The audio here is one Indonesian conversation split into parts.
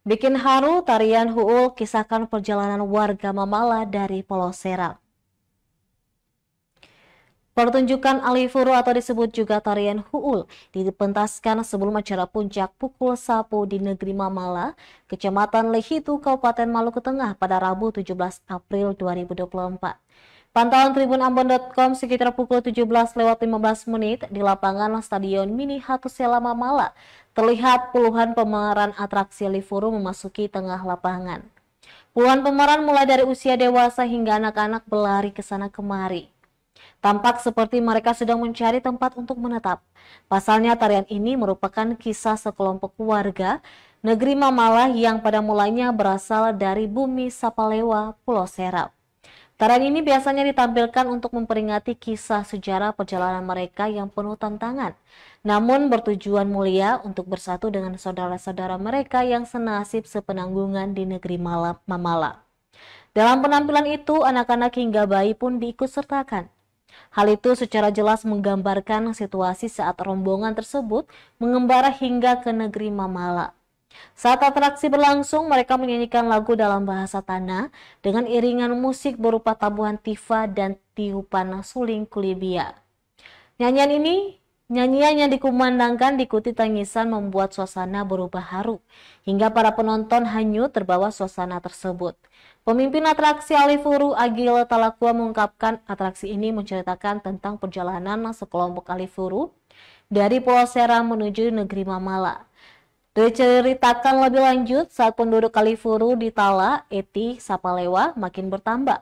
Bikin haru, tarian Huul kisahkan perjalanan warga Mamala dari Pulau Seram. Pertunjukan Alifuru atau disebut juga tarian Huul dipentaskan sebelum acara puncak pukul sapu di negeri Mamala, Kecamatan Lehitu, Kabupaten Maluku Tengah pada Rabu 17 April 2024. Pantauan tribunambon.com sekitar pukul 17:15 di lapangan Stadion Mini Hatusela Mamala, terlihat puluhan pemeran atraksi Alifuru memasuki tengah lapangan. Puluhan pemeran mulai dari usia dewasa hingga anak-anak berlari ke sana kemari. Tampak seperti mereka sedang mencari tempat untuk menetap. Pasalnya tarian ini merupakan kisah sekelompok warga negeri Mamala yang pada mulanya berasal dari bumi Sapalewa, Pulau Seram. Tarian ini biasanya ditampilkan untuk memperingati kisah sejarah perjalanan mereka yang penuh tantangan, namun bertujuan mulia untuk bersatu dengan saudara-saudara mereka yang senasib sepenanggungan di negeri Mamala. Dalam penampilan itu, anak-anak hingga bayi pun diikut sertakan. Hal itu secara jelas menggambarkan situasi saat rombongan tersebut mengembara hingga ke negeri Mamala. Saat atraksi berlangsung, mereka menyanyikan lagu dalam bahasa tanah dengan iringan musik berupa tabuhan tifa dan tiupan suling kulibia. Nyanyian yang dikumandangkan diikuti tangisan membuat suasana berubah haru, hingga para penonton hanyut terbawa suasana tersebut. Pemimpin atraksi Alifuru, Agil Talakua, mengungkapkan atraksi ini menceritakan tentang perjalanan sekelompok Alifuru dari Pulau Seram menuju negeri Mamala. Diceritakan lebih lanjut saat penduduk Alifuru di Tala, Eti, Sapalewa makin bertambah.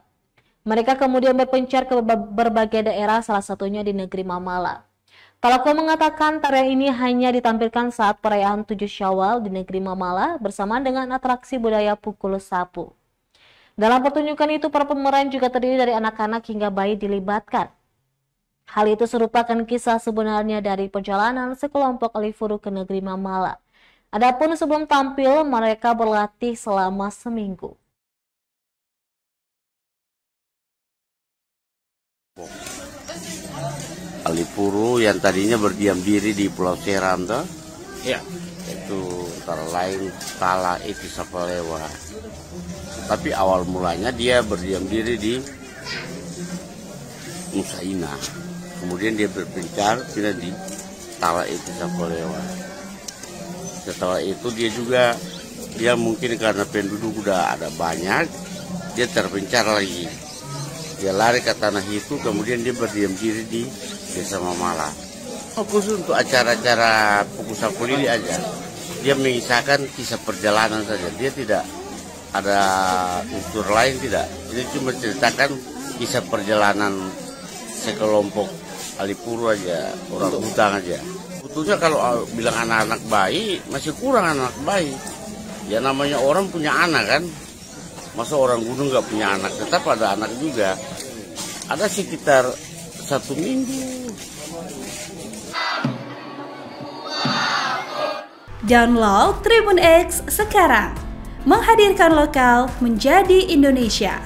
Mereka kemudian berpencar ke berbagai daerah, salah satunya di negeri Mamala. Talakua mengatakan tarian ini hanya ditampilkan saat perayaan 7 Syawal di negeri Mamala bersama dengan atraksi budaya pukul sapu. Dalam pertunjukan itu, para pemeran juga terdiri dari anak-anak hingga bayi dilibatkan. Hal itu merupakan kisah sebenarnya dari perjalanan sekelompok Alifuru ke negeri Mamala. Adapun sebelum tampil, mereka berlatih selama seminggu. Alifuru yang tadinya berdiam diri di Pulau Seram, toh? Ya. Itu antara lain Tala, Eti, Sapalewa. Tapi awal mulanya dia berdiam diri di Nusa-Ina. Kemudian dia berpencar pindah di Tala, Eti, Sapalewa. Setelah itu dia mungkin karena penduduk udah ada banyak, dia terpencar lagi. Dia lari ke tanah itu, kemudian dia berdiam diri di Desa Mamala. Khusus untuk acara-acara pukul sapu lili aja. Dia mengisahkan kisah perjalanan saja. Dia tidak ada unsur lain, tidak. Ini cuma ceritakan kisah perjalanan sekelompok Alifuru aja, orang hutan aja. Sebetulnya kalau bilang anak-anak bayi, masih kurang anak bayi. Ya namanya orang punya anak kan. Masa orang gunung nggak punya anak, tetap ada anak juga. Ada sekitar 1 minggu. Download Tribun X sekarang, menghadirkan lokal menjadi Indonesia.